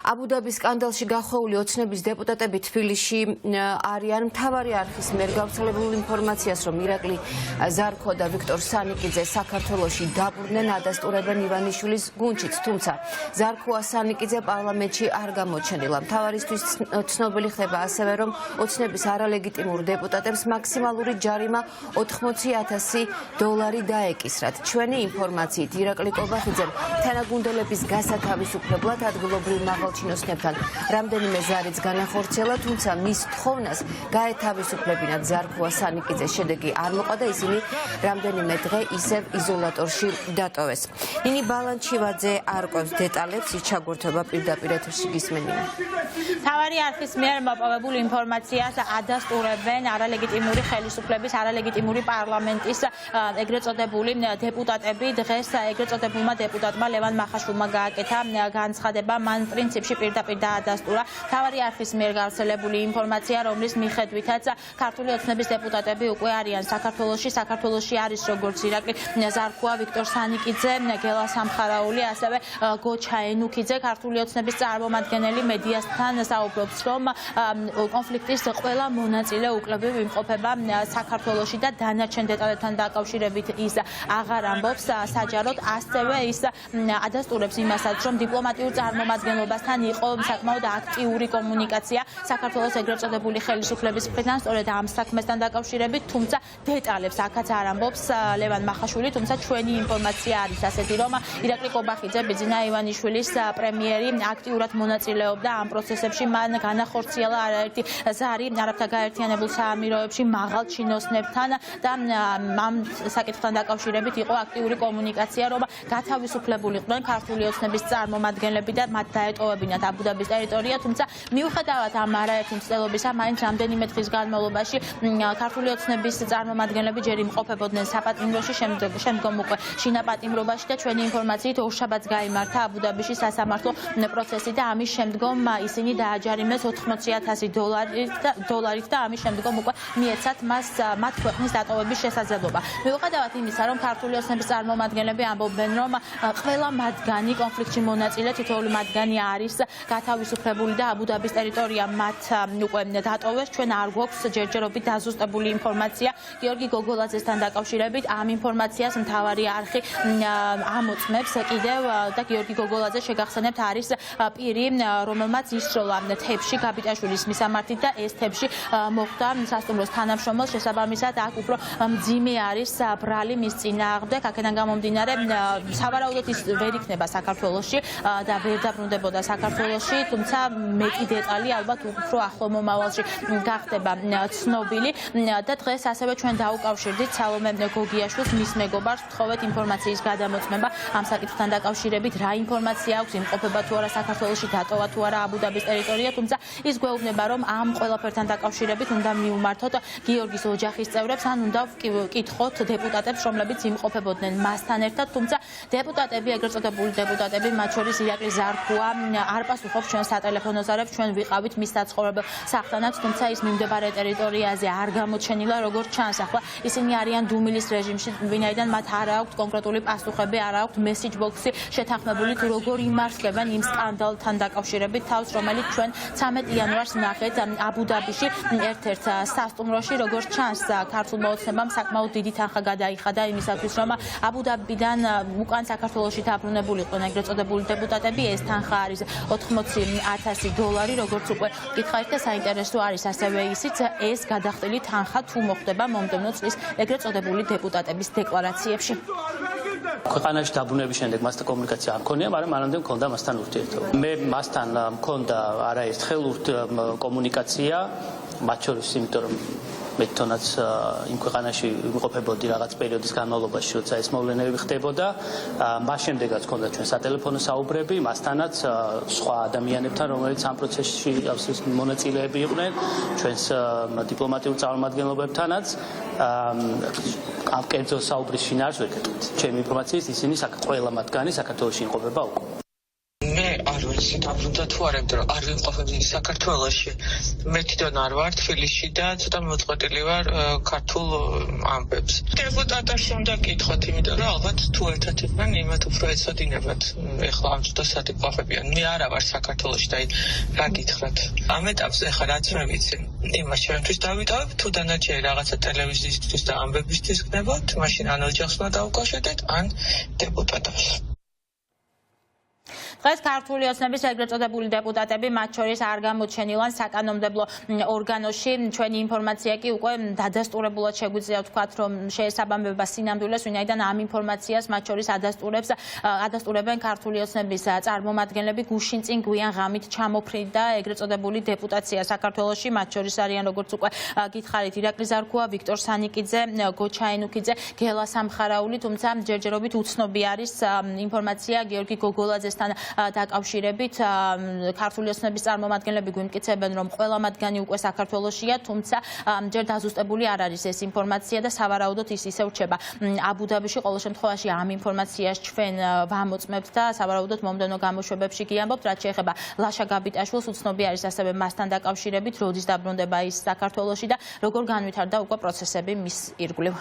აბუდაბის სკანდალში გახვეული ოცნების დეპუტატები თბილისში არიან. მთავარი არხის მიერ გავრცელებულ ინფორმაციას, რომ ირაკლი ზარქო და ვიქტორ სანიკიძე საქართველოში დაბრუნდნენ, ადასტურებენ ივანიშვილის გუნდშიც, თუმცა ზარქოა სანიკიძე პარლამენტში არ გამოჩენილა. მთავარისთვის ცნობილი ხდება ასევე, რომ ოცნების არალეგიტიმურ დეპუტატებს მაქსიმალური ჯარიმა $80,000 დაეკისრათ. ჩვენი ინფორმაციით ირაკლი კობახიძემ თანაგუნდელების გასათავისუფლებლად ადგილობრივ მაღალჩინოსნებთან რამდენიმე ზარიც განახორციელა, თუმცა მის თხოვნას გაეთავისუფლებინათ ზარქოა სანიკიძეს შედეგი არ მოყვა და ისინი რამდენიმე დღე ისევ იზოლატორში დატოვეს. ნინი ბალანჩივაძე არკვევს დეტალებს, ის ჩაგვერთვება პირდაპირ ეთერში გისმენია. მთავარი არხის მიერ მოპოვებულ ინფორმაციას ადასტურებენ არალეგიტიმური ხელისუფლების, არალეგიტიმური პარლამენტის ეგრეთ წოდებული დეპუტატები. დღეს ეგრეთ წოდებულმა დეპუტატმა ლევან მახაშვილმა გააკეთა განცხადება, მან პრინციპში პირდაპირ დაადასტურა მთავარი არხის მიერ გავრცელებული ინფორმაცია, რომლის მიხედვითაც ქართული ოცნების დეპუტატები უკვე არიან საქართველოში. საქართველოში არის როგორც ირაკლი ზარქოა, ვიქტორ სანიკიძე, გელა სამხარაული, ასევე გოჩა ენუქიძე. ქართული ოცნების წარმომადგენელი მედიასთან საუბრობს, რომ კონფლიქტის ყველა მონაწილე უკლებრივ იმყოფება საქართველოში და დანარჩენ დეტალებთან დაკავშირებით ის აღარ ამბობს საჯაროდ. ასევე ის ადასტურებს იმასაც, რომ დიპლომატიურ წარმომადგენლობასთან იყო საკმაოდ აქტიური კომუნიკაცია საქართველოს ეგრეთ წოდებული ხელისუფლების მხრიდან სწორედ ამ საქმესთან დაკავშირებით, თუმცა დეტალებს აქაც არ ამბობს ლევან მახაშვილი, თუმცა ჩვენი ინფორმაცია არის ასეთი, რომ ირაკლი კობახიძე, ბიძინა ივანიშვილის პრემიერი აქტიურად მონაწილეობდა ამ პროცესებში, მან განახორციელა არაერთი ზარი არაბთა გაერთიანებულ საამიროებში მაღალჩინოსნებთან და ამ საკითხთან დაკავშირებით იყო აქტიური კომუნიკაცია, რომ გათავისუფლებულიყვნენ ქართული ოცნების წარმომადგენლები და მათ დაეტოვებინათ აბუდაბის ტერიტორია, თუმცა მიუხედავად ამ არაერთი მცდელობისა, მაინც რამდენიმე დღის განმავლობაში ქართული ოცნების წარმომადგენლები ჯერ იმყოფებოდნენ საპატიმროში, შემდგომ უკვე შინაპატიმრობაში და ჩვენი ინფორმაციით ორშაბათს გაიმართა აბუდაბიში სასამართლო პროცესი და ამის შემდგომ ისინი დააჯარიმეს $80,000 და ამის შემდგომ უკვე მიეცათ მათ ქვეყნის დატოვების შესაძლებლობა. მიუხედავად იმისა, რომ ქართული ოცნების წარმომადგენლები ამბობენ, რომ ყველა მათგანი კონფლიქტში მონაწილე, თითოეული მათგანი არის გათავისუფლებული და აბუდაბის ტერიტორია მათ უკვე დატოვეს, ჩვენ არ გვაქვს ჯერჯერობით დაზუსტებული ინფორმაცია გიორგი გოგოლაძესთან დაკავშირებით. ამ ინფორმაციას მთავარი არხი ამოწმებს კიდევ და გიორგი გოგოლაძე შეგახსენებთ არის პირი, რომელმაც ისროლა თებში გაბიტაშვილის მისამართით და ეს თებში მოხდა სასტუმროს თანამშრომელს, შესაბამისად აქ უფრო მძიმე არის ბრალი მის წინააღმდეგ. აქედან გამომდინარე სავარაუდოდ ის ვერ იქნება საქართველოში და ვერ დაბრუნდებოდა საქართველოში, თუმცა მეტი დეტალი ალბათ უფრო ახლო მომავალში გახდება ცნობილი და დღეს ასევე ჩვენ დაუკავშირდით სალომე გოგიაშვილს, მის მეგობარს, ვთხოვეთ ინფორმაციის გადამოწმება ამ საკითხთან დაკავშირებით, რა ინფორმაცია აქვს, იმყოფება თუ არა საქართველოში, დატოვა თუ არა აბუდაბის ტერიტორია, თუმცა ის გვეუბნება, რომ ამ ყველაფერთან დაკავშირებით უნდა მიუმართოთ გიორგის ოჯახის წევრებს, ან უნდა ვკითხოთ დეპუტატებს, რომლებიც იმყოფებოდნენ მასთან ერთად, თუმცა დეპუტატები, ეგრეთ წოდებული დეპუტატები, მათ შორის ირაკლი ზარქოა არ პასუხობს ჩვენ სატელეფონო ზარებს, ჩვენ ვიყავით მის საცხოვრებელ სახლთანაც, თუმცა ის მიმდებარე ტერიტორიაზე არ გამოჩენილა, როგორც ჩანს. ახლა ისინი არიან დუმილის რეჟიმში, ვინაიდან მათ არ აქვთ კონკრეტული პასუხები, არ აქვთ მესიჯ ბოქსი შეთანხმებული, თუ როგორ იმარცხებენ იმ სკანდალთან დაკავშირებით თავს, რომელიც ჩვენ 13 იანვარს ვნახეთ აბუდაბიში ერთ-ერთ სასტუმროში. როგორც ჩანს, ქართულმა ოცნებამ საკმაოდ დიდი თანხა გადაიხადა იმისათვის, რომ აბუდაბიდან უკან საქართველოში დაბრუნებულიყვნენ ეგრეთ წოდებული დეპუტატები. ეს თანხა არის $80,000, როგორც უკვე გითხარით და საინტერესო არის ასევე ისიც, ეს გადახდილი თანხა თუ მოხდება მომდევნო წლის ეგრეთ წოდებული დეპუტატების დეკლარაციებში. ქვეყანაში დაბრუნების შემდეგ მასთან კომუნიკაცია არ მქონია, მაგრამ მანამდე მქონდა მასთან ურთიერთობა. მე მასთან მქონდა არაერთხელ კომუნიკაცია, მათ შორის იმიტომ რომ მე თვითონაც იმ ქვეყანაში ვიმყოფებოდი რაღაც პერიოდის განმავლობაში, როცა ეს მოვლენები ხდებოდა. მას შემდეგაც ჰქონდა ჩვენ სატელეფონო საუბრები მასთანაც, სხვა ადამიანებთან, რომელიც ამ პროცესში მონაწილეები იყვნენ, ჩვენს დიპლომატიურ წარმომადგენლობებთანაც. ამ კერძო საუბრის შინაარსზე ჩემი ინფორმაციით ისინი ყველა მათგანი საქართველოში იმყოფება უკვე. მე არ ვარ ოსი დაბრუნდა თუ არა, იმიტომ რომ არ ვიმყოფები საქართველოში. მე თვითონ არ ვარ თბილისში და ცოტა მოწყვეტილი ვარ ქართულ ამბებს. დეპუტატებს უნდა გითხოთ, იმიტომ რომ ალბათ თუ ერთად იყვნენ, იმათ უფრო ეცოდინებათ. ეხლა ამ წუთას სად იმყოფებიან. მე არა ვარ საქართველოში და რა გითხრათ. ამ ეტაპზე ხა რაც მე ვიცი, იმას ჩვენთვის დავიტოვებ, თუ დანარჩენი რაღაცა ტელევიზიისთვის და ამბებისთვის გნებოთ, მაშინ ან ოჯახს უნდა დავუკავშირდეთ, ან დეპუტატებს. დღეს ქართული ოცნების ეგრეთ წოდებული დეპუტატები, მათ შორის არ გამოჩენილან საკანონმდებლო ორგანოში. ჩვენი ინფორმაცია კი უკვე დადასტურებულად შეგვიძლია ვთქვათ, რომ შეესაბამება სინამდვილეს, ვინაიდან ამ ინფორმაციას მათ შორის ადასტურებენ ქართული ოცნების წარმომადგენლები. გუშინ წინ გვიან ღამით ჩამოფრინდა ეგრეთ წოდებული დეპუტაცია საქართველოში. მათ შორის არიან როგორც უკვე გითხარით ირაკლი ზარქუა, ვიქტორ სანიკიძე, გოჩა ენუქიძე, გელა სამხარაული, თუმცა ჯერჯერობით უცნობი არის ინფორმაცია გიორგი გოგოლაძესთან დაკავშირებით. ქართული ოცნების წარმომადგენლები გვიმტკიცებენ, რომ ყველა მათგანი უკვე საქართველოშია, თუმცა ჯერ დაზუსტებული არ არის ეს ინფორმაცია და სავარაუდოდ ის ისევ რჩება აბუ-დაბიში. ყოველ შემთხვევაში ამ ინფორმაციას ჩვენ ვამოწმებთ და სავარაუდოდ მომდევნო გამოშვებებში გიამბობთ. რაც შეეხება ლაშა გაბიტაშვილს, უცნობი არის ასევე მასთან დაკავშირებით, როდის დაბრუნდება ის საქართველოში და როგორ განვითარდა უკვე პროცესები მის ირგვლივ.